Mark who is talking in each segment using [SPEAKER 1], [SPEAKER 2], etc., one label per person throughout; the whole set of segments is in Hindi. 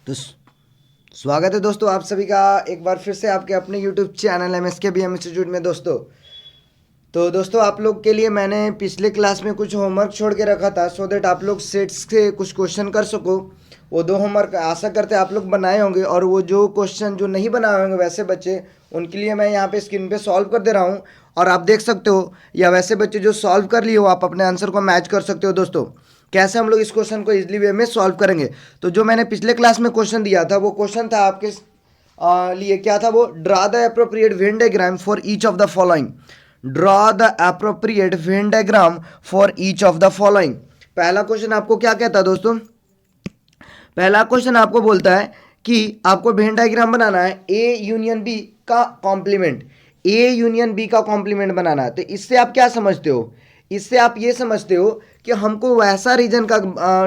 [SPEAKER 1] तो स्वागत है दोस्तों आप सभी का एक बार फिर से आपके अपने YouTube चैनल MSKBM इंस्टीट्यूट में दोस्तों आप लोग के लिए मैंने पिछले क्लास में कुछ होमवर्क छोड़ के रखा था सो दैट आप लोग सेट्स से कुछ क्वेश्चन कर सको। वो दो होमवर्क आशा करते आप लोग बनाए होंगे, और वो जो क्वेश्चन जो नहीं बनाए होंगे वैसे बच्चे उनके लिए मैं यहाँ पे स्क्रीन पे सॉल्व कर दे रहा हूँ और आप देख सकते हो, या वैसे बच्चे जो सॉल्व कर लिए हो आप अपने आंसर को मैच कर सकते हो। दोस्तों कैसे हम लोग इस क्वेश्चन को इजली वे में सॉल्व करेंगे, तो जो मैंने पिछले क्लास में क्वेश्चन दिया था वो क्वेश्चन था आपके लिए क्या था, वो draw the appropriate Venn diagram for each of the following. Draw the appropriate Venn diagram for each of the following. पहला क्वेश्चन आपको क्या कहता है दोस्तों, पहला क्वेश्चन आपको बोलता है कि आपको वेन डायग्राम बनाना है ए यूनियन बी का कॉम्प्लीमेंट, ए यूनियन बी का कॉम्प्लीमेंट बनाना है। तो इससे आप क्या समझते हो, इससे आप ये समझते हो कि हमको वैसा रीजन का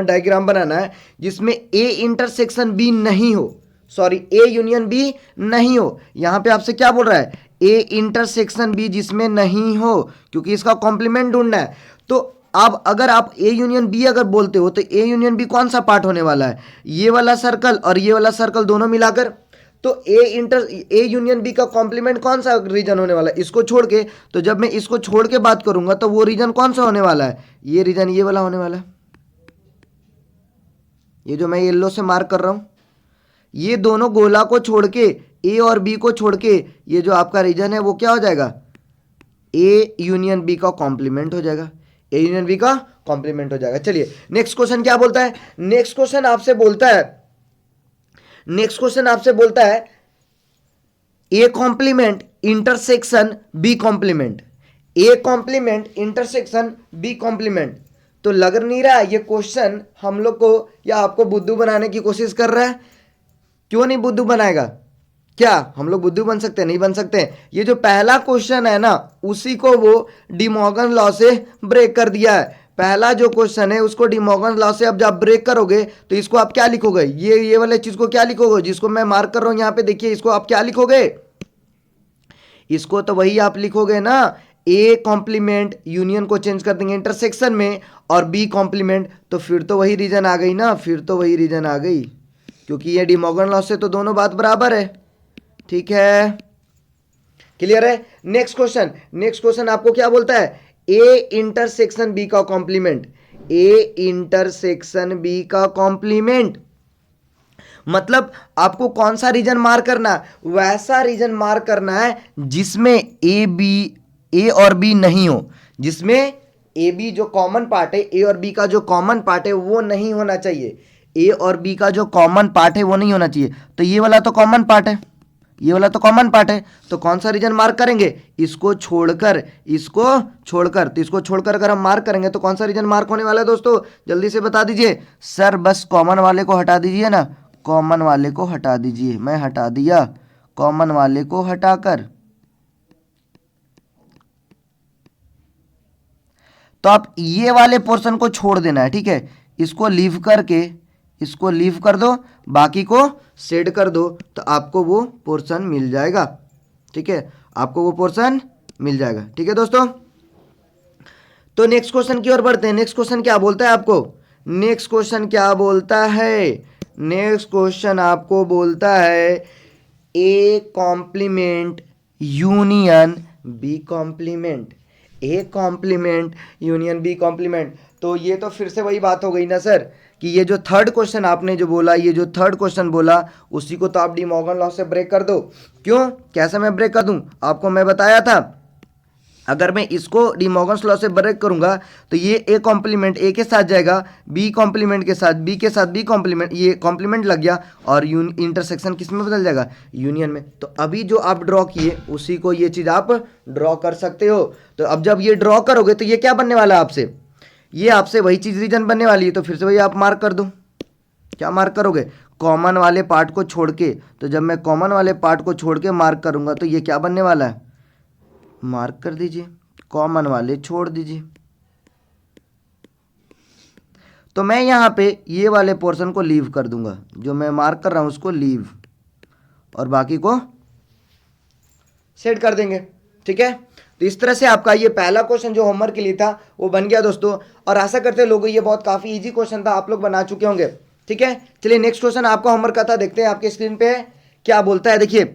[SPEAKER 1] डायग्राम बनाना है जिसमें ए इंटरसेक्शन बी नहीं हो, सॉरी ए यूनियन बी नहीं हो। यहां पे आपसे क्या बोल रहा है, ए इंटरसेक्शन बी जिसमें नहीं हो, क्योंकि इसका कॉम्प्लीमेंट ढूंढना है। तो अब अगर आप ए यूनियन बी अगर बोलते हो तो ए यूनियन बी कौन सा पार्ट होने वाला है, ये वाला सर्कल और ये वाला सर्कल दोनों मिलाकर। तो ए यूनियन बी का कॉम्प्लीमेंट कौन सा रीजन होने वाला है, इसको छोड़ के। तो जब मैं इसको छोड़ के बात करूंगा तो वो रीजन कौन सा होने वाला है, ये रीजन ये वाला होने वाला है, ये जो मैं येलो से मार्क कर रहा हूं। ये दोनों गोला को छोड़ के, ए और बी को छोड़ के, ये जो आपका रीजन है वो क्या हो जाएगा, ए यूनियन बी का कॉम्प्लीमेंट हो जाएगा, ए यूनियन बी का कॉम्प्लीमेंट हो जाएगा। चलिए नेक्स्ट क्वेश्चन क्या बोलता है, नेक्स्ट क्वेश्चन आपसे बोलता है, नेक्स्ट क्वेश्चन आपसे बोलता है A complement intersection B complement, A complement intersection B complement. तो लग नहीं रहा ये क्वेश्चन हम लोग को या आपको बुद्धू बनाने की कोशिश कर रहा है। क्यों नहीं बुद्धू बनाएगा, क्या हम लोग बुद्धू बन सकते हैं, नहीं बन सकते। ये जो पहला क्वेश्चन है ना उसी को वो डिमॉर्गन लॉ से ब्रेक कर दिया है। पहला जो क्वेश्चन है उसको डिमॉर्गन लॉ से अब जब ब्रेक करोगे तो इसको आप क्या लिखोगे, ये वाले चीज को क्या लिखोगे, जिसको मैं मार्क कर रहा हूं यहां पे देखिए, इसको आप क्या लिखोगे, इसको तो वही आप लिखोगे ना, ए कॉम्प्लीमेंट यूनियन को चेंज कर देंगे इंटरसेक्शन में, और बी कॉम्प्लीमेंट, तो फिर तो वही रीजन आ गई ना, फिर तो वही रीजन आ गई, क्योंकि ये डिमॉर्गन लॉ से तो दोनों बात बराबर है। ठीक है, क्लियर है। नेक्स्ट क्वेश्चन, नेक्स्ट क्वेश्चन आपको क्या बोलता है, ए इंटरसेक्शन बी का कॉम्प्लीमेंट, ए इंटरसेक्शन बी का कॉम्प्लीमेंट मतलब आपको कौन सा रीजन मार्क करना है, वैसा रीजन मार्क करना है जिसमें ए और बी नहीं हो, जिसमें ए बी जो कॉमन पार्ट है, ए और बी का जो कॉमन पार्ट है वो नहीं होना चाहिए, ए और बी का जो कॉमन पार्ट है वो नहीं होना चाहिए। तो ये वाला तो कॉमन पार्ट है, ये वाला तो कॉमन पार्ट है, तो कौन सा रीजन मार्क करेंगे, इसको छोड़कर, इसको छोड़कर, तो इसको छोड़कर अगर हम मार्क करेंगे तो कौन सा रीजन मार्क होने वाला है दोस्तों, जल्दी से बता दीजिए सर। बस कॉमन वाले को हटा दीजिए ना, कॉमन वाले को हटा दीजिए, मैं हटा दिया कॉमन वाले को हटाकर। तो आप ये वाले पोर्शन को छोड़ देना है, ठीक है, इसको लीव करके, इसको लीव कर दो, बाकी को शेड कर दो, तो आपको वो पोर्शन मिल जाएगा। ठीक है, आपको वो पोर्शन मिल जाएगा। ठीक है दोस्तों, तो नेक्स्ट क्वेश्चन की ओर बढ़ते हैं। नेक्स्ट क्वेश्चन क्या बोलता है आपको, नेक्स्ट क्वेश्चन क्या बोलता है, नेक्स्ट क्वेश्चन आपको बोलता है A complement union B complement, A complement union B complement. तो ये तो फिर से वही बात हो गई ना सर, कि ये जो थर्ड क्वेश्चन आपने जो बोला, ये जो थर्ड क्वेश्चन बोला उसी को तो आप डिमॉर्गन लॉ से ब्रेक कर दो। क्यों, कैसे मैं ब्रेक कर दूं, आपको मैं बताया था, अगर मैं इसको डिमॉर्गन लॉ से ब्रेक करूंगा तो ये ए कॉम्प्लीमेंट ए के साथ जाएगा, बी कॉम्प्लीमेंट के साथ बी के साथ बी कॉम्प्लीमेंट, ये कॉम्प्लीमेंट लग गया, और इंटरसेक्शन किस में बदल जाएगा, यूनियन में। तो अभी जो आप ड्रॉ किए उसी को ये चीज़ आप ड्रॉ कर सकते हो। तो अब जब ये ड्रॉ करोगे तो ये क्या बनने वाला है आपसे, ये आपसे वही चीज़ रीजन बनने वाली है। तो फिर से वही आप मार्क कर दो, क्या मार्क करोगे, कॉमन वाले पार्ट को छोड़ के। तो जब मैं कॉमन वाले पार्ट को छोड़ के मार्क करूंगा तो ये क्या बनने वाला है, मार्क कर दीजिए, कॉमन वाले छोड़ दीजिए। तो मैं यहां पे ये वाले पोर्शन को लीव कर दूंगा, जो मैं मार्क कर रहा हूं उसको लीव, और बाकी को सेट कर देंगे। ठीक है, तो इस तरह से आपका ये पहला क्वेश्चन जो होमवर्क के लिए था वो बन गया दोस्तों, और आशा करते हैं लोगों ये बहुत काफ़ी इजी क्वेश्चन था, आप लोग बना चुके होंगे। ठीक है, चलिए नेक्स्ट क्वेश्चन आपका होमवर्क का था, देखते हैं आपके स्क्रीन पे क्या बोलता है। देखिए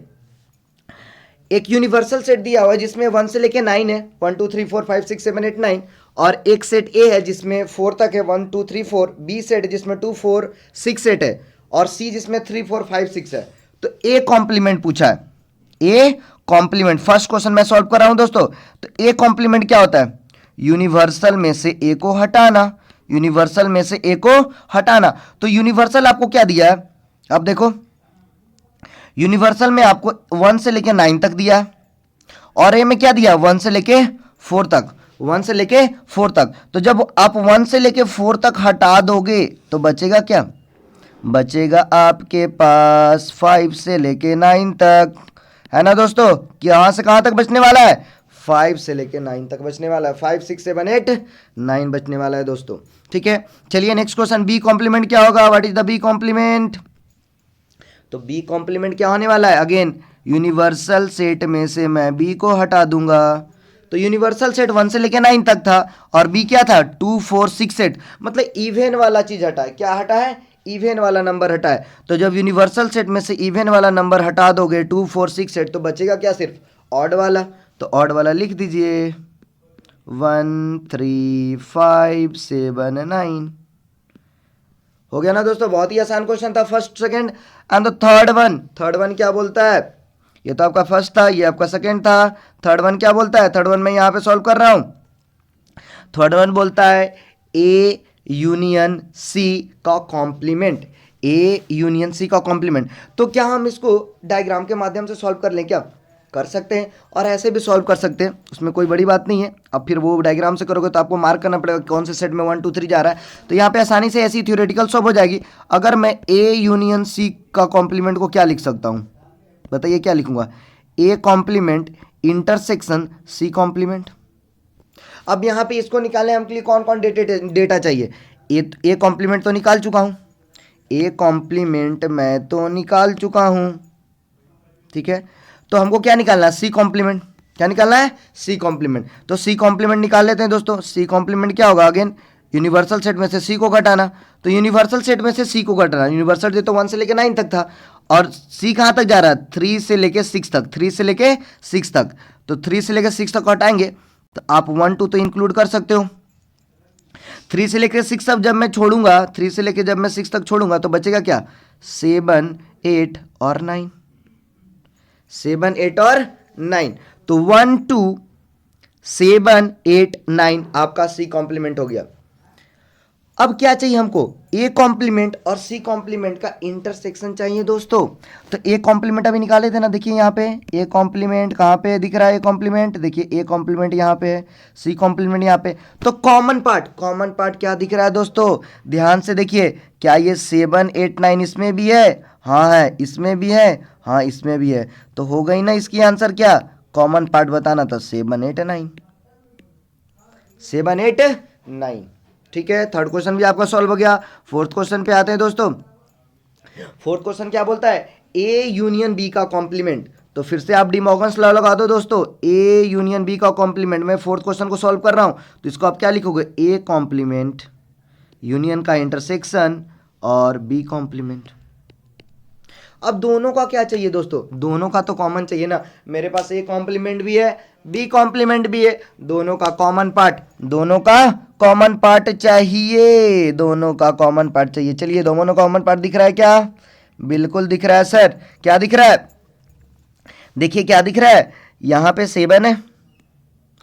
[SPEAKER 1] एक यूनिवर्सल सेट दिया हुआ है जिसमें 1 से लेके 9 है, 1 2 3 4 5 6 7 8 9, और एक सेट ए है जिसमें 4 तक है, 1 2 3 4, बी सेट जिसमें 2 4 6 8 है, और सी जिसमें 3 4 5 6 है। तो ए कॉम्प्लीमेंट पूछा है, ए कॉम्प्लीमेंट फर्स्ट क्वेश्चन मैं सॉल्व कर रहा हूं दोस्तों। तो ए कॉम्प्लीमेंट क्या होता है, यूनिवर्सल में से ए को हटाना, यूनिवर्सल में से ए को हटाना। तो यूनिवर्सल आपको क्या दिया है, अब देखो यूनिवर्सल में आपको 1 से लेके 9 तक दिया है, और ए में क्या दिया 1 से लेके 4 तक, 1 से लेके 4 तक। तो जब आप 1 से लेके 4 तक हटा दोगे तो बचेगा क्या, बचेगा आपके पास 5 से लेके 9 तक, है ना दोस्तों। कहां से कहां तक बचने वाला है, 5 से लेके 9 तक बचने वाला है, 5 6 7 8 9 बचने वाला है दोस्तों। ठीक है, चलिए नेक्स्ट क्वेश्चन, बी कॉम्प्लीमेंट क्या होगा, what is the B complement. तो बी कॉम्प्लीमेंट क्या होने वाला है, अगेन यूनिवर्सल सेट में से मैं बी को हटा दूंगा। तो यूनिवर्सल सेट 1 से लेके 9 तक था, और बी क्या था 2 4 6 8, मतलब इवन वाला चीज हटा है, क्या हटा है, इवन वाला नंबर हटा है। तो जब यूनिवर्सल सेट में से इवन वाला नंबर हटा दोगे 2 4 6 8, तो बचेगा क्या, सिर्फ ऑड वाला। तो ऑड वाला लिख दीजिए 1 3 5 7 9। हो गया ना दोस्तों, बहुत ही आसान क्वेश्चन था, first second and the third one क्या बोलता है, ये तो आपका फर्स्ट था, ये आपका सेकंड था, थर्ड वन क्या बोलता है, थर्ड वन मैं यहां पे सॉल्व कर रहा हूं। थर्ड वन बोलता है ए यूनियन सी का कॉम्प्लीमेंट, ए यूनियन सी का कॉम्प्लीमेंट। तो क्या हम इसको डायग्राम के माध्यम से सॉल्व कर लें, क्या कर सकते हैं, और ऐसे भी सॉल्व कर सकते हैं, उसमें कोई बड़ी बात नहीं है। अब फिर वो डायग्राम से करोगे तो आपको मार्क करना पड़ेगा कौन से सेट में 1 2 3 जा रहा है। तो यहाँ पे आसानी से ऐसी थ्योरेटिकल सॉल्व हो जाएगी। अगर मैं ए यूनियन सी का कॉम्प्लीमेंट को क्या लिख सकता हूँ, बताइए क्या लिखूंगा, A complement intersection C complement. अब यहाँ पे इसको निकालने हमके लिए कौन कौन डेटा चाहिए, ए कॉम्प्लीमेंट तो निकाल चुका हूँ, ए कॉम्प्लीमेंट मैं तो निकाल चुका हूँ, ठीक है। तो हमको क्या निकालना है, सी कॉम्प्लीमेंट, क्या निकालना है, सी कॉम्प्लीमेंट। तो सी कॉम्प्लीमेंट निकाल लेते हैं दोस्तों। सी कॉम्प्लीमेंट क्या होगा, अगेन यूनिवर्सल सेट में से सी को घटाना। तो यूनिवर्सल सेट में से सी को घटाना, यूनिवर्सल सेट तो 1 से लेके 9 तक था, और सी कहां तक जा रहा है, 3 से लेके 6 तक, 3 से लेके 6 तक। तो 3 से लेके 6 तक हटाएंगे तो आप 1 2 तो इंक्लूड कर सकते हो। 3 से लेके 6 तक जब मैं छोड़ूंगा, 3 से लेके जब मैं 6 तक छोड़ूंगा तो बचेगा क्या, 7 8 और 9, 7 8 और 9। तो 1 2 7 8 9 आपका सी कॉम्प्लीमेंट हो गया। अब क्या चाहिए हमको, ए कॉम्प्लीमेंट और सी कॉम्प्लीमेंट का इंटरसेक्शन चाहिए दोस्तों। तो ए कॉम्प्लीमेंट अभी निकाले थे ना, देखिए यहाँ पे ए कॉम्प्लीमेंट कहाँ पे दिख रहा है, ए कॉम्प्लीमेंट देखिए, ए कॉम्प्लीमेंट यहाँ पे है, सी कॉम्प्लीमेंट यहाँ पे। तो कॉमन पार्ट क्या दिख रहा है दोस्तों, ध्यान से देखिए, क्या ये 7 8 9 इसमें भी है, हाँ है, इसमें भी है, हाँ इसमें भी है। तो हो गई ना इसकी आंसर, क्या कॉमन पार्ट बताना था, 7 8 9, 7 8 9। ठीक है, थर्ड क्वेश्चन भी आपका सॉल्व हो गया। फोर्थ क्वेश्चन पे आते हैं दोस्तों। फोर्थ क्वेश्चन क्या बोलता है, ए यूनियन बी का कॉम्प्लीमेंट। तो फिर से आप डिमॉर्गन्स लॉ लगा दो दोस्तों, ए यूनियन बी का कॉम्प्लीमेंट। मैं फोर्थ क्वेश्चन को सॉल्व कर रहा हूं, तो इसको आप क्या लिखोगे, ए कॉम्प्लीमेंट यूनियन का इंटरसेक्शन और बी कॉम्प्लीमेंट। अब दोनों का क्या चाहिए दोस्तों, दोनों का तो कॉमन चाहिए ना, मेरे पास ए कॉम्प्लीमेंट भी है बी कॉम्प्लीमेंट भी है, दोनों का कॉमन पार्ट, दोनों का कॉमन पार्ट चाहिए, दोनों का कॉमन पार्ट चाहिए। चलिए दोनों का कॉमन पार्ट दिख रहा है क्या, बिल्कुल दिख रहा है सर, क्या दिख रहा है, देखिए क्या दिख रहा है, यहाँ पे 7 है,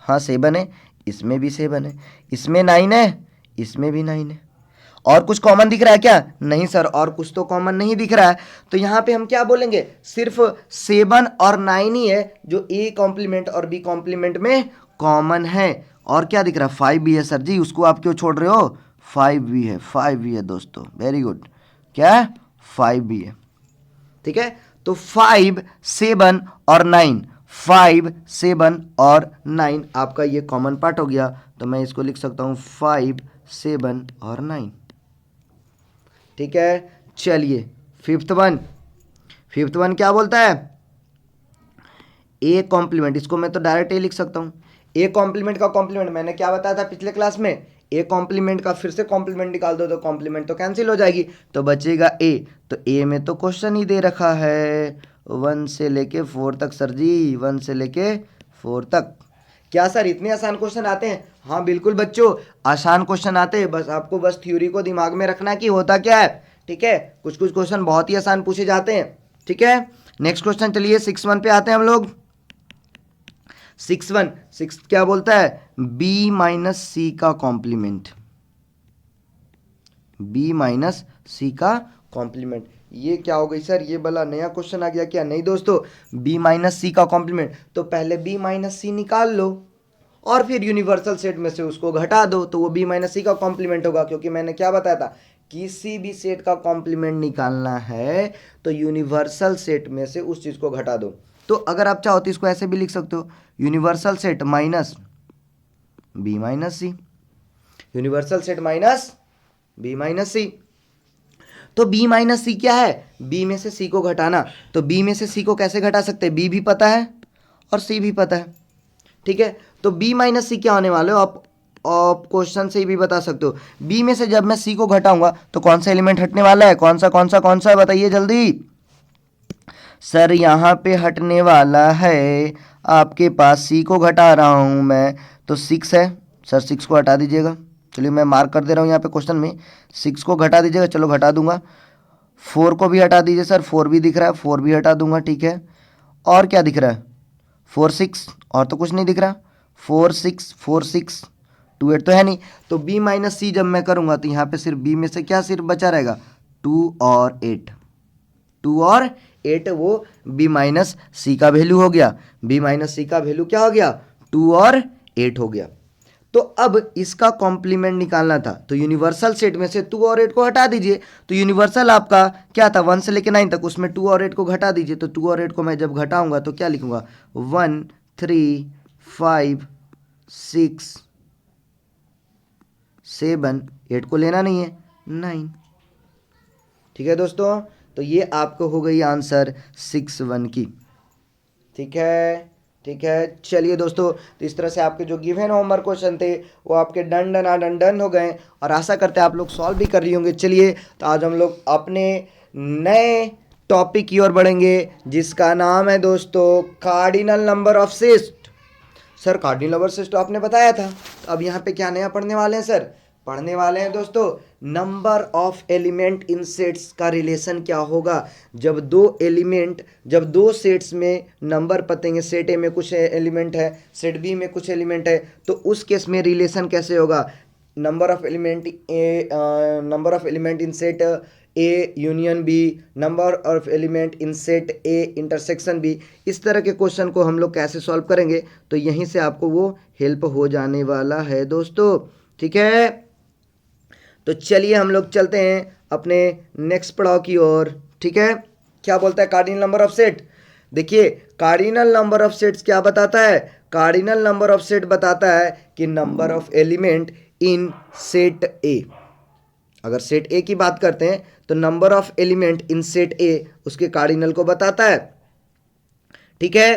[SPEAKER 1] हाँ 7 है, इसमें भी 7 है, इसमें 9 है, इसमें भी 9 है। और कुछ कॉमन दिख रहा है क्या, नहीं सर, और कुछ तो कॉमन नहीं दिख रहा है। तो यहाँ पे हम क्या बोलेंगे, सिर्फ 7 और 9 ही है जो ए कॉम्प्लीमेंट और बी कॉम्प्लीमेंट में कॉमन है। और क्या दिख रहा है, 5 भी है सर जी, उसको आप क्यों छोड़ रहे हो, 5 भी है, 5 भी है दोस्तों, वेरी गुड, क्या 5 भी है, ठीक है। तो 5 7 और 9, 5 7 और 9 आपका ये कॉमन पार्ट हो गया। तो मैं इसको लिख सकता हूँ 5 7 और 9, ठीक है। चलिए फिफ्थ वन क्या बोलता है, ए कॉम्प्लीमेंट, इसको मैं तो डायरेक्ट ए लिख सकता हूं, ए कॉम्प्लीमेंट का कॉम्प्लीमेंट मैंने क्या बताया था पिछले क्लास में, ए कॉम्प्लीमेंट का फिर से कॉम्प्लीमेंट निकाल दो तो कॉम्प्लीमेंट तो कैंसिल हो जाएगी, तो बचेगा ए। तो ए में तो क्वेश्चन ही दे रखा है 1 से लेके 4 तक सर जी, 1 से लेके 4 तक। क्या सर इतने आसान क्वेश्चन आते हैं? हाँ बिल्कुल बच्चों, आसान क्वेश्चन आते हैं, बस आपको बस थ्योरी को दिमाग में रखना कि होता क्या है। ठीक है, कुछ कुछ क्वेश्चन बहुत ही आसान पूछे जाते हैं। ठीक है, नेक्स्ट क्वेश्चन चलिए 6-1 पे आते हैं हम लोग। 6-1 6 क्या बोलता है? बी माइनस सी का कॉम्प्लीमेंट, बी माइनस सी का कॉम्प्लीमेंट। ये क्या हो गई सर, ये वाला नया क्वेश्चन आ गया क्या? नहीं दोस्तों, बी माइनस सी का कॉम्प्लीमेंट, तो पहले बी माइनस सी निकाल लो और फिर यूनिवर्सल सेट में से उसको घटा दो, तो वो बी माइनस सी का कॉम्प्लीमेंट होगा। क्योंकि मैंने क्या बताया था, किसी भी सेट का कॉम्प्लीमेंट निकालना है तो यूनिवर्सल सेट में से उस चीज को घटा दो। तो अगर आप चाहो तो इसको ऐसे भी लिख सकते हो, universal set minus B minus C, universal set minus B minus C. तो बी माइनस सी क्या है? बी में से सी को घटाना। तो बी में से सी को कैसे घटा सकते हैं? बी भी पता है और सी भी पता है। ठीक है, तो बी माइनस सी क्या होने वाले हो आप क्वेश्चन से ही भी बता सकते हो। बी में से जब मैं सी को घटाऊंगा तो कौन सा एलिमेंट हटने वाला है? कौन सा कौन सा कौन सा, बताइए जल्दी। सर यहाँ पे हटने वाला है आपके पास, सी को घटा रहा हूँ मैं तो 6 है सर, 6 को हटा दीजिएगा। चलिए मैं मार्क कर दे रहा हूँ यहाँ पे क्वेश्चन में, 6 को घटा दीजिएगा। चलो घटा दूंगा। 4 को भी हटा दीजिए सर, 4 भी दिख रहा है, 4 भी हटा दूंगा। ठीक है, और क्या दिख रहा है? 4 6, और तो कुछ नहीं दिख रहा। 4 6 4 6 2 8 तो है नहीं। तो बी माइनस सी जब मैं करूँगा तो यहाँ पे सिर्फ बी में से क्या सिर्फ बचा रहेगा? 2 और 8, 2 और 8 वो बी माइनस सी का वैल्यू हो गया। बी माइनस सी का वैल्यू क्या हो गया? 2 और 8 हो गया। तो अब इसका कॉम्प्लीमेंट निकालना था, तो यूनिवर्सल सेट में से 2 और 8 को हटा दीजिए। तो यूनिवर्सल आपका क्या था? 1 से लेकर 9 तक, उसमें 2 और 8 को घटा दीजिए। तो 2 और 8 को मैं जब घटाऊंगा तो क्या लिखूंगा? 1 3 5 6 7, 8 को लेना नहीं है, 9। ठीक है दोस्तों, तो ये आपको हो गई आंसर 6-1 की। ठीक है, ठीक है। चलिए दोस्तों, तो इस तरह से आपके जो गिवन होमवर्क क्वेश्चन थे वो आपके डन हो गए और आशा करते हैं आप लोग सॉल्व भी कर रही होंगे। चलिए, तो आज हम लोग अपने नए टॉपिक की ओर बढ़ेंगे जिसका नाम है दोस्तों cardinal number of cyst. Sir cardinal number cyst तो आपने बताया था, तो अब यहाँ पे क्या नया पढ़ने वाले हैं सर? पढ़ने वाले हैं दोस्तों number of element in sets का रिलेशन क्या होगा। जब दो सेट्स में नंबर पतेंगे, सेट ए में कुछ एलिमेंट है, सेट बी में कुछ एलिमेंट है, तो उस केस में रिलेशन कैसे होगा? Number of element in set A union B, number of element in set A intersection B. इस तरह के क्वेश्चन को हम लोग कैसे सॉल्व करेंगे, तो यहीं से आपको वो हेल्प हो जाने वाला है दोस्तों। ठीक है, तो चलिए हम लोग चलते हैं अपने नेक्स्ट पड़ाव की ओर। ठीक है, क्या बोलता है कार्डिनल नंबर ऑफ सेट? देखिए, कार्डिनल नंबर ऑफ सेट्स क्या बताता है? कार्डिनल नंबर ऑफ सेट बताता है कि number of element in set ए। अगर सेट ए की बात करते हैं तो number of element in set ए उसके कार्डिनल को बताता है। ठीक है,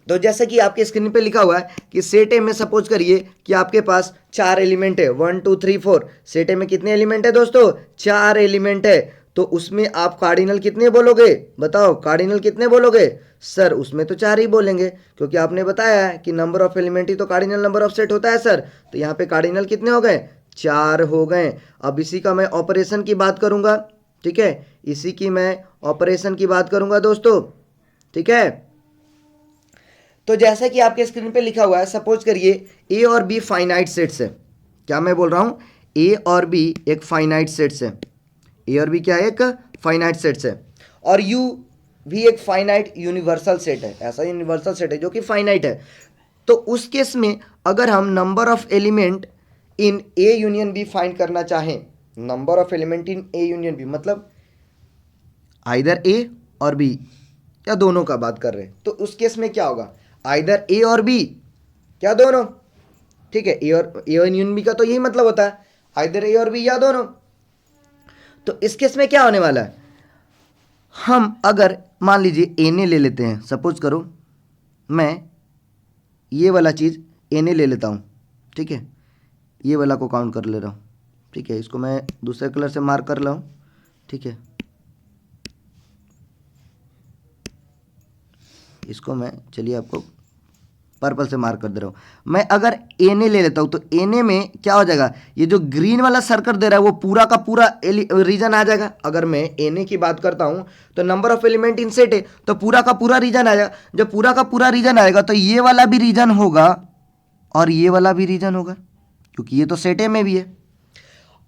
[SPEAKER 1] तो जैसे कि आपके स्क्रीन पे लिखा हुआ है कि सेट ए में सपोज करिए कि आपके पास 4 एलिमेंट है, 1 2 3 4। सेट ए में कितने एलिमेंट है दोस्तों? 4 एलिमेंट है। तो उसमें आप कार्डिनल कितने बोलोगे? बताओ, कार्डिनल कितने बोलोगे? सर उसमें तो 4 ही बोलेंगे, क्योंकि आपने बताया है कि नंबर ऑफ एलिमेंट ही तो कार्डिनल नंबर ऑफ सेट होता है सर। तो यहाँ पे कार्डिनल कितने हो गए? 4 हो गए। अब इसी का मैं ऑपरेशन की बात करूंगा। ठीक है, इसी की मैं ऑपरेशन की बात करूंगा दोस्तों। ठीक है, तो जैसा कि आपके स्क्रीन पे लिखा हुआ है, सपोज करिए ए और बी फाइनाइट सेट्स है। क्या मैं बोल रहा हूं? ए और बी एक फाइनाइट सेट्स है। ए और बी क्या है? एक फाइनाइट सेट्स है। और यू भी एक फाइनाइट यूनिवर्सल सेट है, ऐसा यूनिवर्सल सेट है जो कि फाइनाइट है। तो उस केस में अगर हम number of element in A union B find करना चाहें, number of element in A union B मतलब आइदर ए और बी या दोनों का बात कर रहे हैं, तो उस केस में क्या होगा? आइदर ए और बी, क्या दोनों? ठीक है, ए और यूनियन बी का तो यही मतलब होता है, आइदर ए और बी या दोनों। तो इस केस में क्या होने वाला है? हम अगर मान लीजिए ए ने ले लेते हैं, सपोज करो मैं ये वाला चीज़ ए ने ले लेता हूँ। ठीक है, ये वाला को काउंट कर ले रहा हूँ, ठीक है। इसको मैं दूसरे कलर से मार्क कर रहा हूँ, ठीक है। इसको मैं चलिए आपको पर्पल से मार्क कर दे रहा हूँ। मैं अगर एन ले लेता हूँ तो एन में क्या हो जाएगा, ये जो ग्रीन वाला सर्कल दे रहा है वो पूरा का पूरा रीजन आ जाएगा। अगर मैं एन की बात करता हूँ तो number of element in set है, तो पूरा का पूरा रीजन आ जाएगा। जब पूरा का पूरा रीजन आएगा तो ये वाला भी रीजन होगा और ये वाला भी रीजन होगा, क्योंकि ये तो सेट ए में भी है।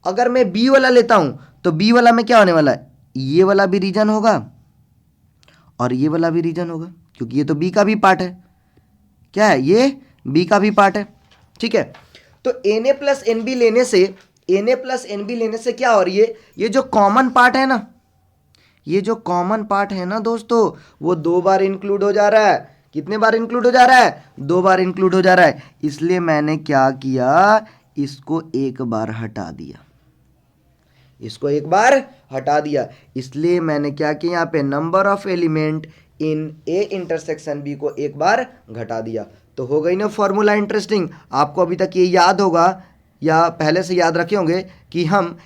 [SPEAKER 1] अगर मैं बी वाला लेता हूं तो बी वाला में क्या होने वाला है, ये वाला भी रीजन होगा और ये वाला भी रीजन होगा, क्योंकि ये तो बी का भी पार्ट है। क्या है, ये बी का भी पार्ट है, ठीक है। तो n A plus N B लेने से, n A plus N B लेने से क्या हो रही है, ये जो कॉमन पार्ट है ना, ये जो कॉमन पार्ट है ना दोस्तों, वो 2 बार इंक्लूड हो जा रहा है। कितने बार इंक्लूड हो जा रहा है, 2 बार इंक्लूड हो जा रहा है। इसलिए मैंने क्या किया, इसको एक बार हटा दिया, इसको एक बार हटा दिया। इसलिए मैंने क्या किया, यहाँ पे number of element in A intersection B को एक बार घटा दिया। तो हो गई ना फॉर्मूला इंटरेस्टिंग। आपको अभी तक ये याद होगा या पहले से याद रखे होंगे कि हम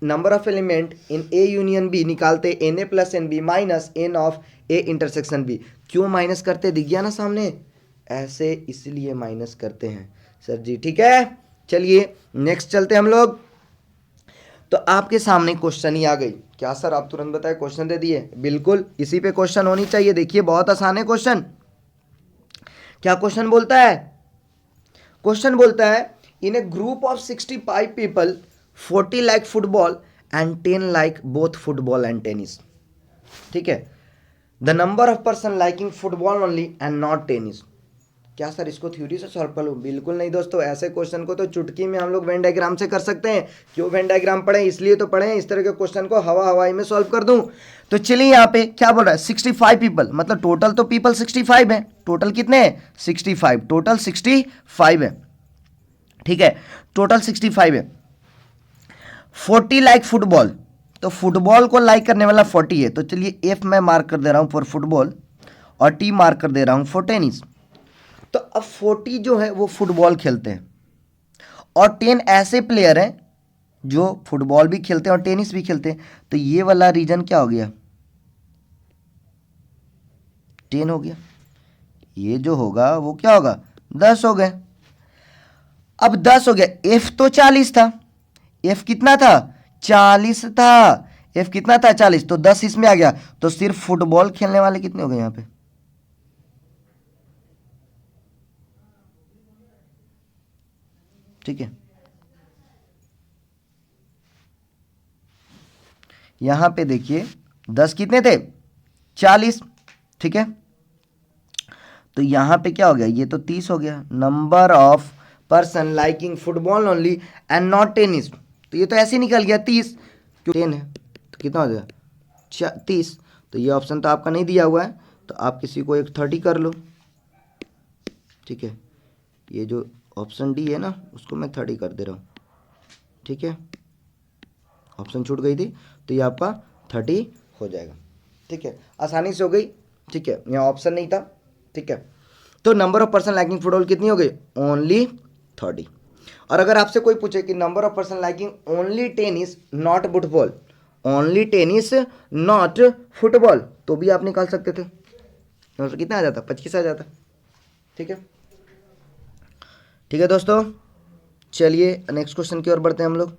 [SPEAKER 1] number of element in A union B निकालते N A plus N B minus N of A intersection B. क्यों माइनस करते, दिख गया ना सामने, ऐसे इसलिए माइनस करते हैं सर जी, ठीक है। चलिए नेक्स्ट चलते हम लोग। तो आपके सामने क्वेश्चन ही आ गई, क्या सर आप तुरंत बताए क्वेश्चन दे दिए, बिल्कुल इसी पे क्वेश्चन होनी चाहिए। देखिए बहुत आसान है क्वेश्चन। क्या क्वेश्चन बोलता है, क्वेश्चन बोलता है in a group of 65 people 40 like football and 10 like both football and tennis, ठीक है। The number of person liking football only and not tennis. क्या सर इसको थ्योरी से सॉल्व कर लूँ, बिल्कुल नहीं दोस्तों। ऐसे क्वेश्चन को तो चुटकी में हम लोग वेन डायग्राम से कर सकते हैं। क्यों वेन डायग्राम पढ़े, इसलिए तो पढ़े इस तरह के क्वेश्चन को हवाई में सॉल्व कर दूं। तो चलिए यहाँ पे क्या बोल रहा है, 65 पीपल, मतलब टोटल तो पीपल 65 है। टोटल कितने हैं, 65, टोटल 65 है, ठीक है, टोटल 65 है। 40 लाइक फुटबॉल, तो फुटबॉल को लाइक करने वाला 40 है। तो चलिए एफ मैं मार्क कर दे रहा हूं फॉर फुटबॉल और टी मार्क कर दे रहा हूं फॉर टेनिस। तो अब 40 जो है वो फुटबॉल खेलते हैं और 10 ऐसे प्लेयर हैं जो फुटबॉल भी खेलते हैं और टेनिस भी खेलते हैं। तो ये वाला रीजन क्या हो गया, 10 हो गया। ये जो होगा वो क्या होगा, 10 हो गए। अब 10 हो गया, एफ तो 40 था, एफ कितना था, 40 था, एफ कितना था 40, तो 10 इसमें आ गया। तो सिर्फ फुटबॉल खेलने वाले कितने हो गए यहां पे, ठीक है। यहां पे देखिए 10 कितने थे, 40, ठीक है। तो यहां पे क्या हो गया, ये तो 30 हो गया। Number of person liking football only and not tennis, तो ये तो ऐसे निकल गया 30, क्यों 10 है तो कितना हो गया 30। तो ये ऑप्शन तो आपका नहीं दिया हुआ है, तो आप किसी को एक 30 कर लो, ठीक है। ये जो ऑप्शन डी है ना उसको मैं 30 कर दे रहा हूँ, ठीक है। ऑप्शन छूट गई थी तो ये आपका 30 हो जाएगा, ठीक है, आसानी से हो गई, ठीक है। यहाँ ऑप्शन नहीं था, ठीक है। तो number of person liking football कितनी हो गई, ओनली 30। और अगर आपसे कोई पूछे कि number of person liking only tennis not football, only tennis not football, तो भी आप निकाल सकते थे। तो कितना आ जाता, 25 आ जाता, ठीक है। ठीक है दोस्तों, चलिए नेक्स्ट क्वेश्चन की ओर बढ़ते हैं हम लोग,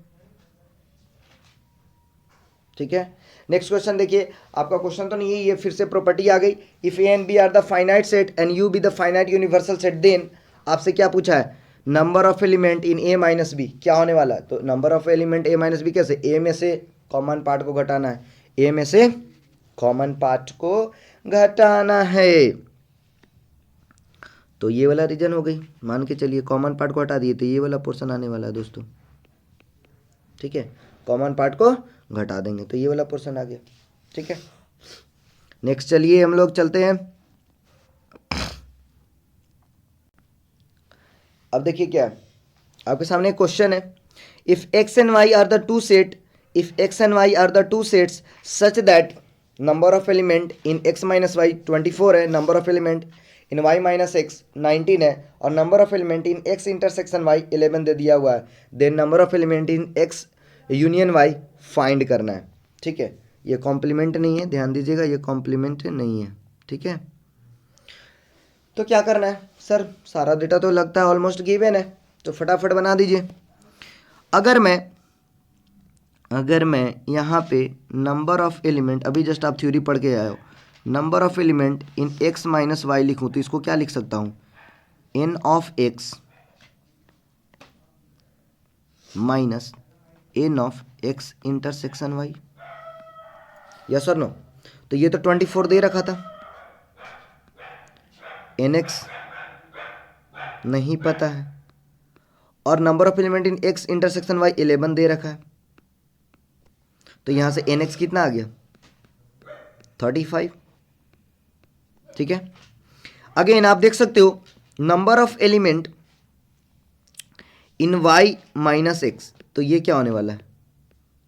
[SPEAKER 1] ठीक है। नेक्स्ट क्वेश्चन देखिए, आपका क्वेश्चन तो नहीं है ये, फिर से प्रॉपर्टी आ गई। If A and B are the finite set and U be the finite universal set, then आपसे क्या पूछा है, number of element in A minus B क्या होने वाला है। तो number of element A minus B कैसे, ए में से कॉमन पार्ट को घटाना है, ए में से कॉमन पार्ट को घटाना है। तो ये वाला रीजन हो गई, मान के चलिए कॉमन पार्ट को हटा दिए तो ये वाला पोर्शन आने वाला है दोस्तों, ठीक है। कॉमन पार्ट को घटा देंगे तो ये वाला पोर्शन आ गया, ठीक है। नेक्स्ट चलिए हम लोग चलते हैं। अब देखिए क्या है, आपके सामने एक क्वेश्चन है, if x and y are the two set, if x and y are the two sets such that number of element in x minus y 24 है, number of element in y minus x 19 है और number of element in x intersection y 11 दे दिया हुआ है, then number of element in x union y find करना है। ठीक है, ये कॉम्प्लीमेंट नहीं है, ध्यान दीजिएगा, ये कॉम्प्लीमेंट नहीं है। ठीक है, तो क्या करना है सर, सारा डेटा तो लगता है ऑलमोस्ट गिवन है, तो फटाफट बना दीजिए। अगर मैं यहाँ पे नंबर ऑफ एलिमेंट, अभी जस्ट आप थ्योरी पढ़ के आए हो, number of element in x minus y लिखूँ तो इसको क्या लिख सकता हूँ, n of x minus n of x intersection y, yes और नो। तो ये तो 24 दे रखा था, nx नहीं पता है, और number of element in x intersection y 11 दे रखा है, तो यहां से nx कितना आ गया 35। ठीक है, अगेन आप देख सकते हो number of element in y minus x, तो ये क्या होने वाला है,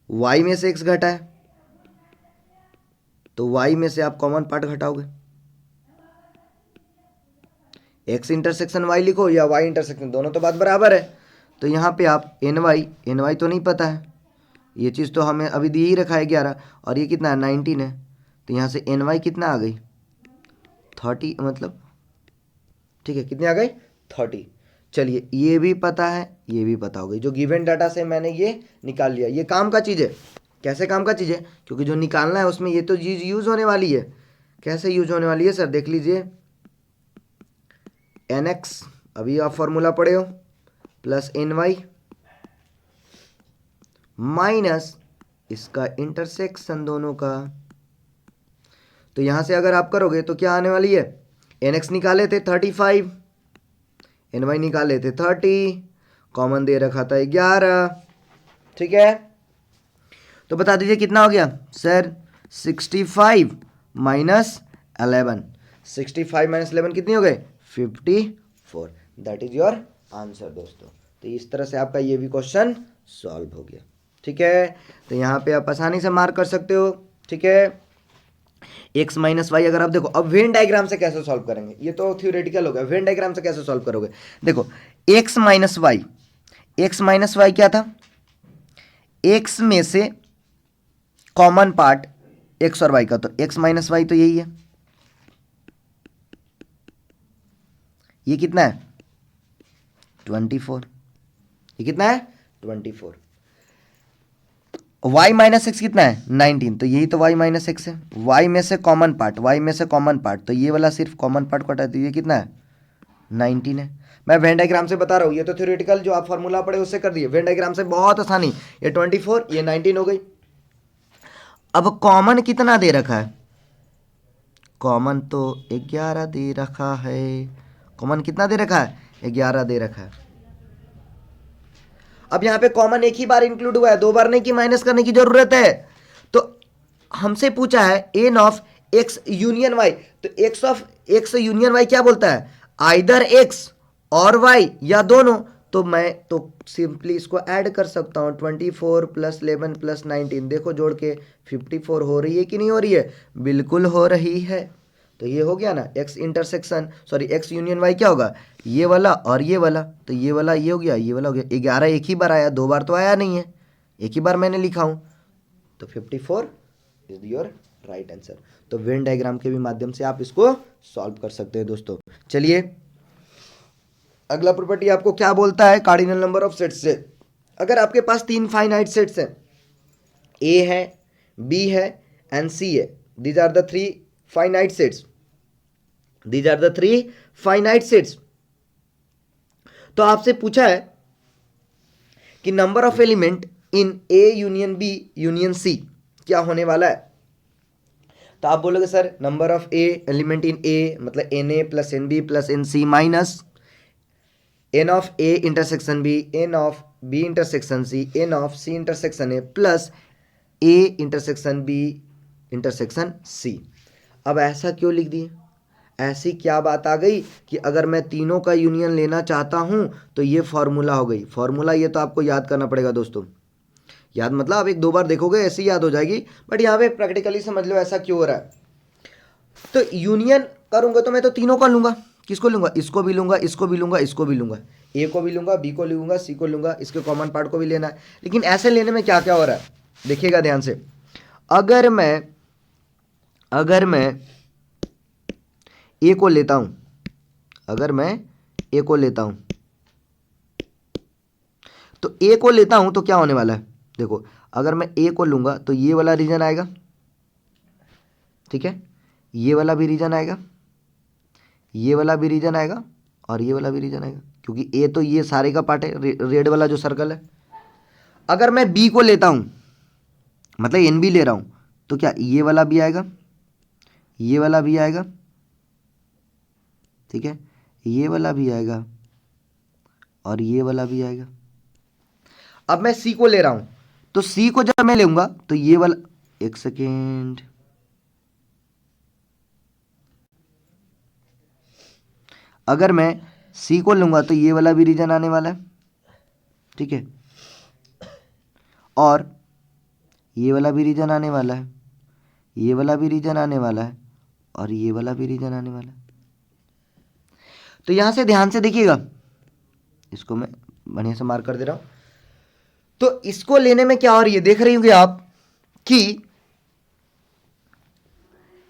[SPEAKER 1] y में से x घटा है तो y में से आप कॉमन पार्ट घटाओगे, x इंटरसेक्शन y लिखो या y इंटरसेक्शन, दोनों तो बात बराबर है। तो यहाँ पे आप ny तो नहीं पता है, ये चीज़ तो हमें अभी दी ही रखा है 11, और ये कितना है 19 है, तो यहाँ से ny कितना आ गई 30, मतलब ठीक है कितनी आ गई 30। चलिए ये भी पता है, ये भी पता हो गई, जो गिवन डाटा से मैंने ये निकाल लिया। ये काम का चीज़ है, कैसे काम का चीज़ है, क्योंकि जो निकालना है उसमें ये तो चीज़ यूज़ होने वाली है। कैसे यूज होने वाली है सर, देख लीजिए, nx अभी आप फॉर्मूला पढ़े हो प्लस ny माइनस इसका इंटरसेक्शन दोनों का, तो यहां से अगर आप करोगे तो क्या आने वाली है, nx निकाले थे 35, ny निकाले थे 30, कॉमन दे रखा था 11। ठीक है, तो बता दीजिए कितना हो गया सर, 65 माइनस 11, 65 माइनस 11 कितनी हो गई 54। दैट इज योर आंसर दोस्तों। तो इस तरह से आपका ये भी क्वेश्चन सॉल्व हो गया। ठीक है, तो यहाँ पे आप आसानी से मार्क कर सकते हो। ठीक है, x माइनस वाई, अगर आप देखो अब वेन डायग्राम से कैसे सॉल्व करेंगे, ये तो थ्योरेटिकल हो गया, वेन डायग्राम से कैसे सॉल्व करोगे, देखो x माइनस वाई क्या था, x में से कॉमन पार्ट x और y का, तो x माइनस वाई तो यही है, ये कितना है 24, ये कितना है 24, y माइनस एक्स कितना है 19, तो यही तो y माइनस एक्स है, y में से कॉमन पार्ट, तो ये वाला सिर्फ कॉमन पार्ट को हटा दीजिए, कितना है 19 है। मैं वेन डायग्राम से बता रहा हूँ, ये तो थ्योरेटिकल जो आप फॉर्मूला पढ़े उससे कर दिए, वेन डायग्राम से बहुत आसानी, ये 24 ये 19 हो गई। अब कॉमन कितना दे रखा है, कॉमन तो 11 दे रखा है, कॉमन कितना दे रखा है 11 दे रखा है। अब यहां पे कॉमन एक ही बार इंक्लूड हुआ है, दो बार नहीं कि माइनस करने की जरूरत है। तो हमसे पूछा है N of X union Y, तो X of X union Y क्या बोलता है, आइदर एक्स और वाई या दोनों, तो मैं तो सिंपली इसको ऐड कर सकता हूं 24 प्लस 11 प्लस 19, देखो जोड़ के 54 हो रही है कि नहीं हो रही है, बिल्कुल हो रही है। तो ये हो गया ना x intersection, sorry x union y क्या होगा, ये वाला और ये वाला, तो ये वाला ये हो गया, ये वाला हो गया। 11 एक ही बार आया, दो बार तो आया नहीं है, एक ही बार मैंने लिखा हूं, तो 54 इज योर राइट आंसर। तो वेन डायग्राम के भी माध्यम से आप इसको सॉल्व कर सकते हैं दोस्तों। चलिए अगला प्रॉपर्टी आपको क्या बोलता है, कार्डिनल नंबर ऑफ सेट्स से। अगर आपके पास 3 फाइनाइट सेट्स हैं, ए है, बी है एंड सी है, these are the 3 finite sets, these are the 3 finite sets। तो आपसे पूछा है कि number of element in A union B union C क्या होने वाला है, तो आप बोलोगे sir number of A element in A मतलब NA plus NB plus NC minus N of A intersection B, N of B intersection C, N of C intersection A plus A intersection B intersection C। अब ऐसा क्यों लिख दिए, ऐसी क्या बात आ गई कि अगर मैं तीनों का यूनियन लेना चाहता हूं तो ये फॉर्मूला हो गई। फॉर्मूला ये तो आपको याद करना पड़ेगा दोस्तों, याद मतलब आप एक दो बार देखोगे ऐसी याद हो जाएगी, बट यहाँ पे प्रैक्टिकली समझ लो ऐसा क्यों हो रहा है। तो यूनियन करूंगा तो मैं तो तीनों का लूंगा, किसको लूंगा, इसको भी लूंगा, इसको भी लूंगा, इसको भी लूंगा, ए को भी लूंगा, बी को लूंगा, सी को लूंगा, इसके कॉमन पार्ट को भी लेना है। लेकिन ऐसे लेने में क्या क्या हो रहा है, देखिएगा ध्यान से। अगर मैं ए को लेता हूं, अगर मैं ए को लेता हूं तो ए को लेता हूं तो क्या होने वाला है, देखो अगर मैं ए को लूंगा तो ये वाला रीजन आएगा, ठीक है, ये वाला भी रीजन आएगा, ये वाला भी रीजन आएगा और ये वाला भी रीजन आएगा, क्योंकि ए तो ये सारे का पार्ट है, रेड वाला जो सर्कल है। अगर मैं बी को लेता हूं, मतलब एन बी ले रहा हूं, तो क्या ये वाला भी आएगा, ये वाला भी आएगा, ठीक है, ये वाला भी आएगा और ये वाला भी आएगा। अब मैं सी को ले रहा हूं, तो सी को जब मैं लूंगा तो ये वाला, एक सेकेंड, अगर मैं सी को लूंगा तो ये वाला भी रीजन आने वाला है, ठीक है, और ये वाला भी रीजन आने वाला है, ये वाला भी रीजन आने वाला है और ये वाला भी रीजन आने वाला है। तो यहां से ध्यान से देखिएगा, इसको मैं बढ़िया से मार्क कर दे रहा हूं। तो इसको लेने में क्या हो रही है, देख रही होंगे आप कि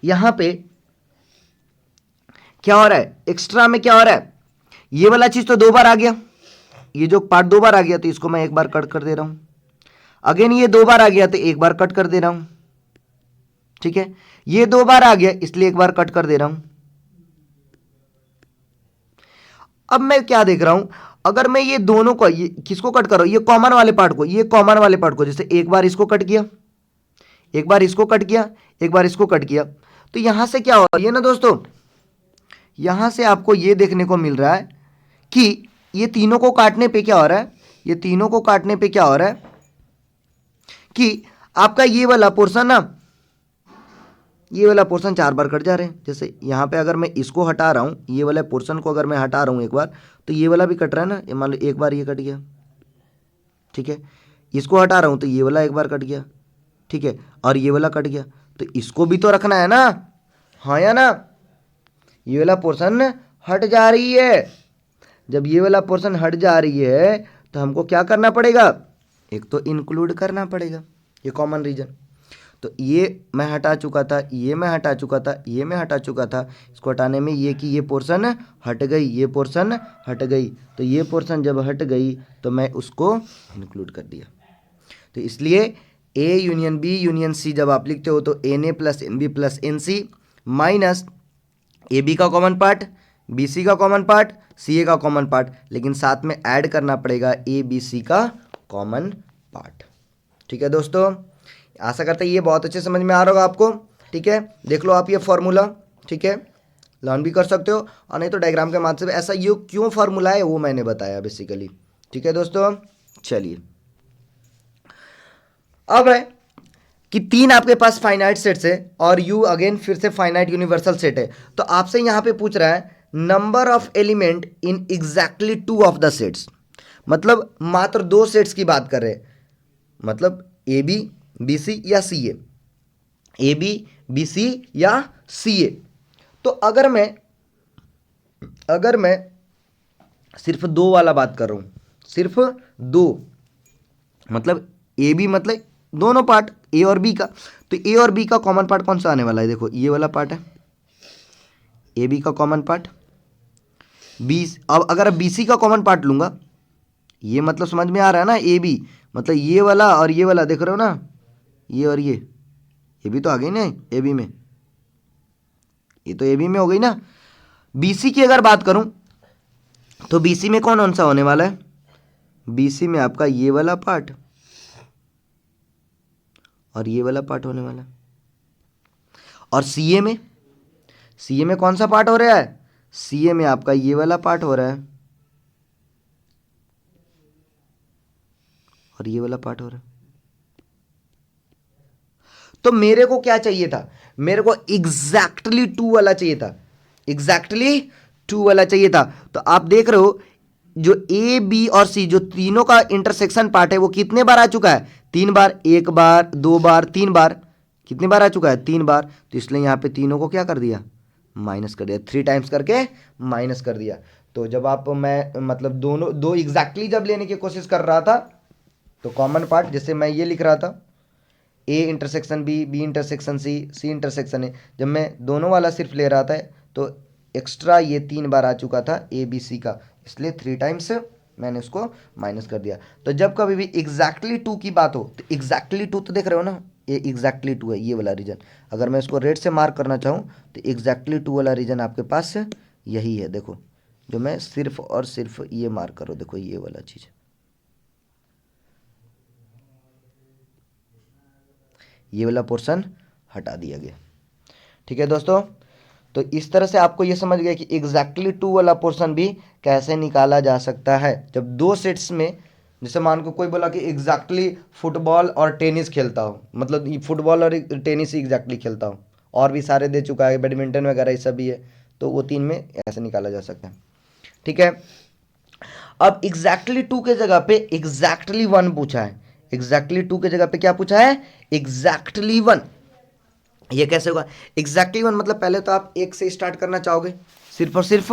[SPEAKER 1] यहां पे क्या हो रहा है, एक्स्ट्रा में क्या हो रहा है, ये वाला चीज तो 2 बार आ गया, ये जो पार्ट 2 बार आ गया तो इसको मैं 1 बार कट कर दे रहा हूं। अगेन ये 2 बार आ गया तो 1 बार कट कर दे रहा हूं, ठीक है, ये 2 बार आ गया इसलिए 1 बार कट कर दे रहा हूं। अब मैं क्या देख रहा हूं, अगर मैं ये दोनों को, ये किसको कट कर रहा हूं, ये कॉमन वाले पार्ट को, ये कॉमन वाले पार्ट को, जैसे 1 बार इसको कट किया, 1 बार इसको कट किया, 1 बार इसको कट किया, तो यहां से क्या हो रहा है ना दोस्तों, यहां से आपको ये देखने को मिल रहा है कि ये तीनों को काटने पे क्या हो रहा है, ये तीनों को काटने पे क्या हो रहा है कि आपका ये वाला पोर्शन ना, ये वाला पोर्शन 4 बार कट जा रहे हैं। जैसे यहाँ पे अगर मैं इसको हटा रहा हूँ, ये वाला पोर्शन को अगर मैं हटा रहा हूँ 1 बार, तो ये वाला भी कट रहा है ना, ये मान लो 1 बार ये कट गया, ठीक है, इसको हटा रहा हूँ तो ये वाला 1 बार कट गया, ठीक है, और ये वाला कट गया, तो इसको भी तो रखना है ना, हाँ या ना, ये वाला पोर्शन हट जा रही है। जब ये वाला पोर्शन हट जा रही है तो हमको क्या करना पड़ेगा, एक तो इंक्लूड करना पड़ेगा ये कॉमन रीजन। तो ये मैं हटा चुका था, ये मैं हटा चुका था, ये मैं हटा चुका था, इसको हटाने में ये कि ये पोर्शन हट गई, ये पोर्शन हट गई, तो ये पोर्शन जब हट गई तो मैं उसको इंक्लूड कर दिया। तो इसलिए A union B union C जब आप लिखते हो तो n A plus N B plus n C minus A B का कॉमन पार्ट, बी सी का कॉमन पार्ट, सी ए का कॉमन पार्ट, लेकिन साथ में ऐड करना पड़ेगा ए बी सी का कॉमन पार्ट। ठीक है दोस्तों, आशा करते हैं ये बहुत अच्छे समझ में आ रहा होगा आपको। ठीक है, देख लो आप ये फॉर्मूला, ठीक है, लर्न भी कर सकते हो और नहीं तो डायग्राम के माध्यम से ऐसा ये क्यों फार्मूला है वो मैंने बताया बेसिकली। ठीक है दोस्तों, चलिए अब है कि 3 आपके पास फाइनाइट सेट्स है और यू अगेन फिर से फाइनाइट यूनिवर्सल सेट है। तो आपसे यहां पे पूछ रहा है number of element in exactly 2 of the sets, मतलब मात्र 2 सेट्स की बात कर रहे हैं, मतलब ए बी बी सी या सी ए बी बी सी या सी ए। तो अगर मैं सिर्फ 2 वाला बात कर रहा हूं, सिर्फ 2, मतलब ए बी मतलब दोनों पार्ट ए और बी का, तो ए और बी का कॉमन पार्ट कौन सा आने वाला है, देखो ये वाला पार्ट है ए बी का कॉमन पार्ट, बी। अब अगर बी सी का कॉमन पार्ट लूंगा, ये मतलब समझ में आ रहा है ना, ए बी मतलब ये वाला और ये वाला, देख रहे हो ना, ये और ये भी तो आ गई ना ए बी में, ये तो ए बी में हो गई ना। बी सी की अगर बात करूं तो बी सी में कौन सा होने वाला है, बी सी में आपका ये वाला पार्ट और ये वाला पार्ट होने वाला है। और सीए में कौन सा पार्ट हो रहा है, सीए में आपका ये वाला पार्ट हो रहा है और ये वाला पार्ट हो रहा है। तो मेरे को क्या चाहिए था, मेरे को एग्जैक्टली 2 वाला चाहिए था, एग्जैक्टली 2 वाला चाहिए था। तो आप देख रहे हो जो ए बी और सी जो तीनों का इंटरसेक्शन पार्ट है वो कितने बार आ चुका है, 3 बार, 1 बार, 2 बार, 3 बार, कितने बार आ चुका है, 3 बार। तो इसलिए यहां पे तीनों को क्या कर दिया, माइनस कर दिया, 3 टाइम्स करके माइनस कर दिया। तो जब आप मैं मतलब दोनों दो एग्जैक्टली जब लेने की कोशिश कर रहा था तो कॉमन पार्ट जैसे मैं ये लिख रहा था A intersection B, B intersection C, C intersection A, जब मैं दोनों वाला सिर्फ ले रहा था तो एक्स्ट्रा ये 3 बार आ चुका था ए बी सी का, इसलिए 3 टाइम्स मैंने उसको माइनस कर दिया। तो जब कभी भी एग्जैक्टली 2 की बात हो तो एग्जैक्टली 2 तो देख रहे हो ना, ये एग्जैक्टली 2 है ये वाला रीजन। अगर मैं इसको रेड से मार्क करना चाहूँ तो एग्जैक्टली 2 वाला रीजन आपके पास यही है, देखो जो मैं सिर्फ और सिर्फ ये मार्क करो, देखो ये वाला चीज़, ये वाला पोर्शन हटा दिया गया। ठीक है दोस्तों, तो इस तरह से आपको ये समझ गया कि एग्जैक्टली 2 वाला पोर्शन भी कैसे निकाला जा सकता है। जब दो सेट्स में, जैसे मान को कोई बोला कि एग्जैक्टली फुटबॉल और टेनिस खेलता हो, मतलब फुटबॉल और टेनिस ही एग्जैक्टली खेलता हो, और भी सारे दे चुका है, बैडमिंटन वगैरह ये सब भी है, तो वो 3 में ऐसे निकाला जा सकता है। ठीक है, अब एग्जैक्टली 2 के जगह पे एग्जैक्टली 1 पूछा है। एग्जैक्टली 2 के जगह पे क्या पूछा है? एग्जैक्टली 1। ये कैसे होगा? एग्जैक्टली 1 मतलब पहले तो आप एक से स्टार्ट करना चाहोगे, सिर्फ और सिर्फ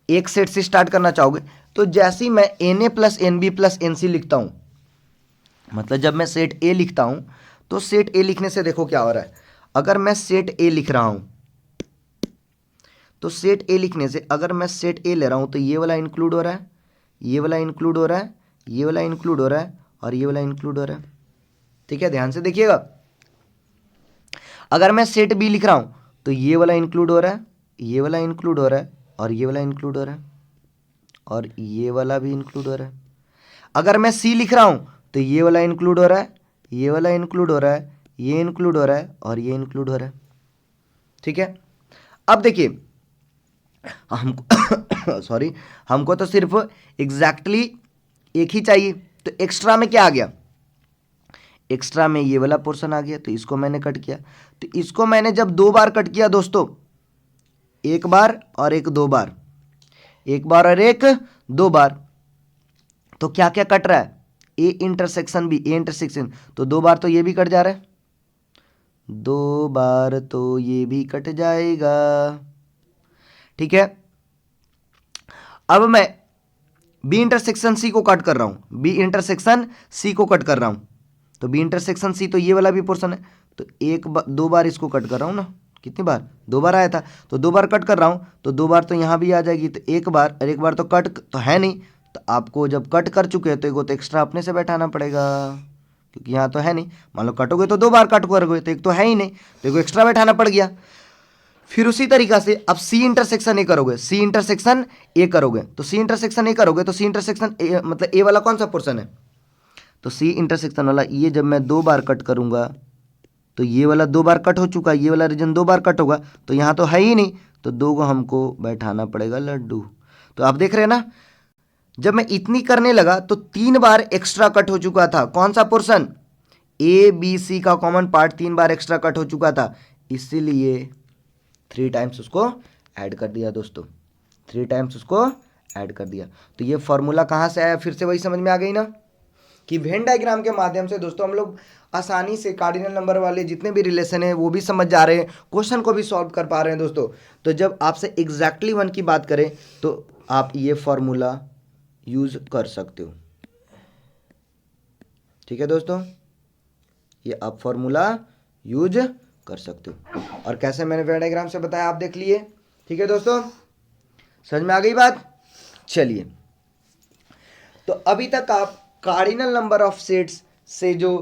[SPEAKER 1] एक सेट से स्टार्ट करना चाहोगे। तो जैसे ही मैं n A plus N B plus n C लिखता हूं, मतलब जब मैं सेट ए लिखता हूं तो सेट ए लिखने से देखो क्या हो रहा है। अगर मैं सेट ए लिख रहा हूं तो सेट ए लिखने से अगर मैं सेट ए ले रहा हूं तो ये वाला इंक्लूड हो रहा है, ये वाला इंक्लूड हो रहा है, ये वाला इंक्लूड हो रहा है और ये वाला इंक्लूड हो रहा है। ठीक है, ध्यान से देखिएगा। अगर मैं सेट बी लिख रहा हूं तो ये वाला इंक्लूड हो रहा है, ये वाला इंक्लूड हो रहा है और ये वाला इंक्लूड हो रहा है और ये वाला भी इंक्लूड हो रहा है। अगर मैं सी लिख रहा हूं तो ये वाला इंक्लूड हो रहा है, ये वाला इंक्लूड हो रहा है, ये इंक्लूड हो रहा है और ये इंक्लूड हो रहा है। ठीक है, अब देखिए हमको सॉरी, हमको तो सिर्फ एग्जैक्टली एक ही चाहिए, तो एक्स्ट्रा में क्या आ गया? एक्स्ट्रा में ये वाला पोर्शन आ गया, तो इसको मैंने कट किया। तो इसको मैंने जब 2 बार कट किया दोस्तों, एक बार और एक 2 बार, एक बार और एक 2 बार, तो क्या क्या कट रहा है? A intersection B, A intersection, तो 2 बार तो ये भी कट जा रहा है, 2 बार तो ये भी कट जाएगा। ठीक है, अब मैं बी इंटरसेक्शन सी को कट कर रहा हूं, बी इंटरसेक्शन सी को कट कर रहा हूं, तो बी इंटरसेक्शन सी तो ये वाला भी पोर्शन है, तो 2 बार इसको कट कर रहा हूं ना, कितनी बार? 2 बार आया था, तो 2 बार कट कर रहा हूं, तो 2 बार तो यहां भी आ जाएगी, तो एक बार और एक बार तो कट तो है नहीं, तो आपको जब कट कर चुके हैं तो एक तो एक्स्ट्रा अपने से बैठाना पड़ेगा, क्योंकि यहाँ तो है नहीं। मान लो कटोगे तो 2 बार कट करोगे, तो एक तो है ही नहीं, तो एक एक्स्ट्रा बैठाना पड़ गया। फिर उसी तरीका से अब सी इंटरसेक्शन ए करोगे, सी इंटरसेक्शन ए करोगे, तो सी इंटरसेक्शन ए करोगे तो सी इंटरसेक्शन ए मतलब ए वाला कौन सा पोर्शन है? तो सी इंटरसेक्शन वाला ये जब मैं 2 बार कट करूंगा तो ये वाला 2 बार कट हो चुका, ये वाला रीजन 2 बार कट होगा, तो यहाँ तो है ही नहीं, तो 2 को हमको बैठाना पड़ेगा लड्डू। तो आप देख रहे हैं ना, जब मैं इतनी करने लगा तो 3 बार एक्स्ट्रा कट हो चुका था। कौन सा पोर्शन? ए बी सी का कॉमन पार्ट 3 बार एक्स्ट्रा कट हो चुका था, इसीलिए 3 टाइम्स उसको ऐड कर दिया दोस्तों, 3 टाइम्स उसको ऐड कर दिया। तो ये फॉर्मूला कहाँ से आया? फिर से वही समझ में आ गई ना कि वेन डायग्राम के माध्यम से दोस्तों हम लोग आसानी से कार्डिनल नंबर वाले जितने भी रिलेशन है वो भी समझ जा रहे हैं, क्वेश्चन को भी सॉल्व कर पा रहे हैं दोस्तों। तो जब आपसे एग्जैक्टली 1 की बात करें तो आप ये फॉर्मूला यूज कर सकते हो। ठीक है दोस्तों, ये आप फॉर्मूला यूज कर सकते हो, और कैसे मैंने वेन डायग्राम से बताया आप देख लिए। ठीक है दोस्तों, समझ में आ गई बात? चलिए, तो अभी तक आप कार्डिनल नंबर ऑफ सेट्स से जो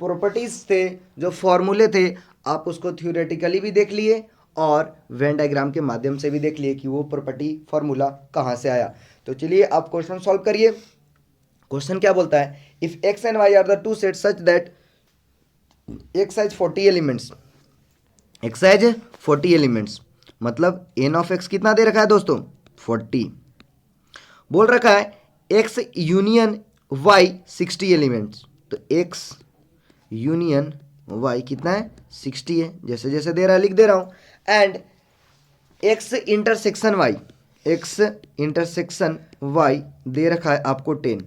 [SPEAKER 1] प्रॉपर्टीज थे, जो फॉर्मूले थे, आप उसको थ्योरेटिकली भी देख लिए और वेन डायग्राम के माध्यम से भी देख लिए कि वो प्रॉपर्टी फॉर्मूला कहाँ से आया। तो चलिए आप क्वेश्चन सॉल्व करिए। क्वेश्चन क्या बोलता है? If x and y are the two sets such that x has 40 elements, x has 40 elements, मतलब एन ऑफ एक्स कितना दे रखा है दोस्तों? 40। बोल रखा है एक्स यूनियन वाई 60 एलिमेंट्स, तो एक्स यूनियन वाई कितना है? 60 है, जैसे जैसे दे रहा है लिख दे रहा हूं। And x intersection y, x intersection y दे रखा है आपको 10।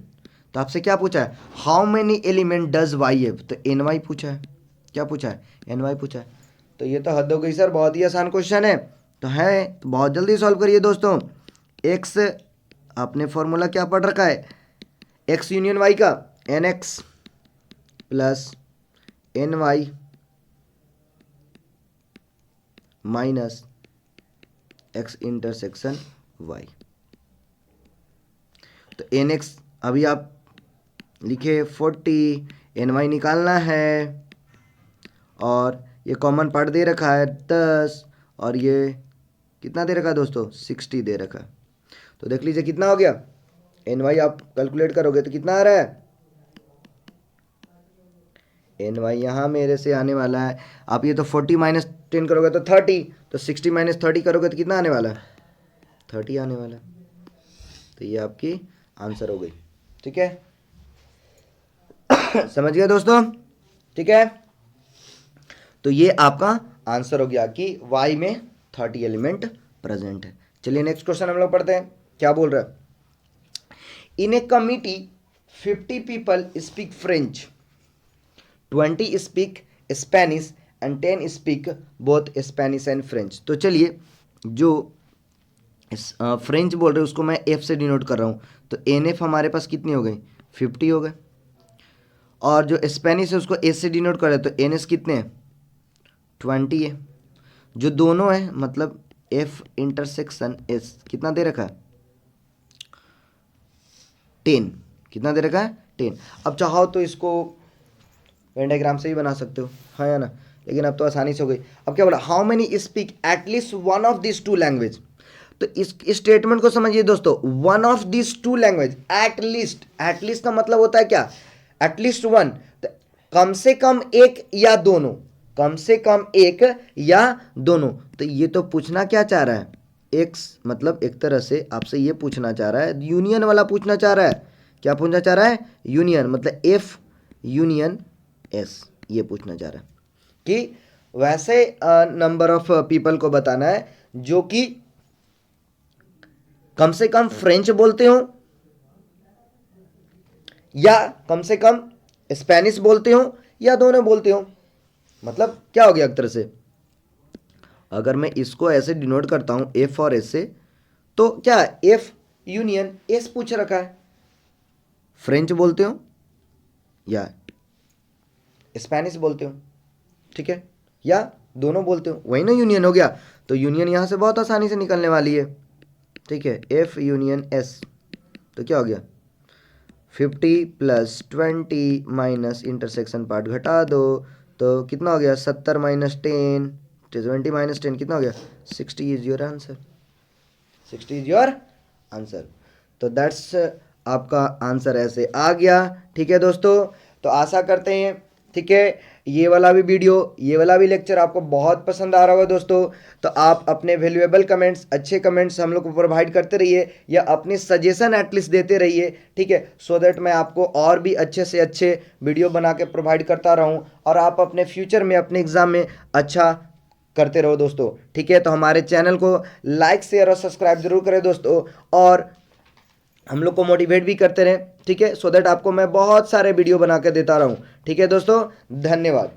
[SPEAKER 1] तो आपसे क्या पूछा है? How many element does y have? तो एन वाई पूछा है। क्या पूछा है? एन वाई पूछा है। तो ये तो हद हो गई सर, बहुत ही आसान क्वेश्चन है। तो है, तो बहुत जल्दी सॉल्व करिए दोस्तों। एक्स आपने फॉर्मूला क्या पढ़ रखा है, एक्स यूनियन वाई का, n x plus n y minus x intersection y. तो एन एक्स अभी आप लिखे 40, एन वाई निकालना है और ये कॉमन पार्ट दे रखा है 10 और ये कितना दे रखा है दोस्तों 60 दे रखा है। तो देख लीजिए कितना हो गया, एन वाई आप कैलकुलेट करोगे तो कितना आ रहा है, एन वाई यहाँ मेरे से आने वाला है, आप ये तो 40 माइनस 10 करोगे तो 30, तो 60 माइनस 30 करोगे तो कितना आने वाला है, 30 आने वाला है। तो ये आपकी आंसर हो गई। ठीक है समझ गए दोस्तों। ठीक है, तो ये आपका आंसर हो गया कि y में 30 एलिमेंट प्रेजेंट है। चलिए नेक्स्ट क्वेश्चन हम लोग पढ़ते हैं, क्या बोल रहा है, in a committee 50 people speak French, 20 speak Spanish and 10 speak both Spanish and French. तो चलिए जो फ्रेंच बोल रहे हैं उसको मैं एफ से डिनोट कर रहा हूँ, तो एन एफ हमारे पास कितनी हो गई 50 हो गए, और जो स्पेनिश है उसको एस से डिनोट कर रहे हैं तो एन एस कितने हैं 20 है। जो दोनों है मतलब एफ इंटरसेक्शन एस कितना दे रखा है 10, कितना दे रखा है 10। अब चाहो तो इसको वेन डायग्राम से ही बना सकते हो, हाँ या ना, लेकिन अब तो आसानी से हो गई। अब क्या बोला, how many speak at least one of this two language. तो इस स्टेटमेंट को समझिए दोस्तों, one of this two language, at least, at least का मतलब होता है क्या, एटलीस्ट वन, तो कम से कम एक या दोनों, कम से कम एक या दोनों। तो ये तो पूछना क्या चाह रहा है, एक्स मतलब एक तरह से आपसे ये पूछना चाह रहा है, यूनियन वाला पूछना चाह रहा है। क्या पूछना चाह रहा है, यूनियन, मतलब एफ यूनियन एस, ये पूछना चाह रहा है कि वैसे नंबर ऑफ पीपल को बताना है जो कि कम से कम फ्रेंच बोलते हो या कम से कम स्पेनिश बोलते हो या दोनों बोलते हो। मतलब क्या हो गया एक तरह से, अगर मैं इसको ऐसे डिनोट करता हूं एफ और एस से, तो क्या एफ यूनियन एस पूछ रखा है, फ्रेंच बोलते हो या स्पेनिश बोलते हो, ठीक है, या दोनों बोलते हो, वही ना यूनियन हो गया। तो यूनियन यहां से बहुत आसानी से निकलने वाली है। ठीक है, एफ यूनियन एस, तो क्या हो गया 50 प्लस 20 माइनस इंटरसेक्शन पार्ट घटा दो, तो कितना हो गया 70 माइनस 10, 20 माइनस 10 कितना हो गया 60 is your answer, 60 is your answer. तो दैट्स आपका आंसर ऐसे आ गया। ठीक है दोस्तों, तो आशा करते हैं ठीक है ये वाला भी वीडियो, ये वाला भी लेक्चर आपको बहुत पसंद आ रहा होगा दोस्तों। तो आप अपने वैल्यूएबल कमेंट्स, अच्छे कमेंट्स हम लोग को प्रोवाइड करते रहिए या अपने सजेशन एटलीस्ट देते रहिए, ठीक है, सो दैट मैं आपको और भी अच्छे से अच्छे वीडियो बना के प्रोवाइड करता रहूं और आप अपने फ्यूचर में अपने एग्ज़ाम में अच्छा करते रहो दोस्तों। ठीक है, तो हमारे चैनल को लाइक शेयर और सब्सक्राइब जरूर करें दोस्तों, और हम लोग को मोटिवेट भी करते रहें, ठीक है, सो दैट आपको मैं बहुत सारे वीडियो बना के देता रहूं। ठीक है दोस्तों, धन्यवाद।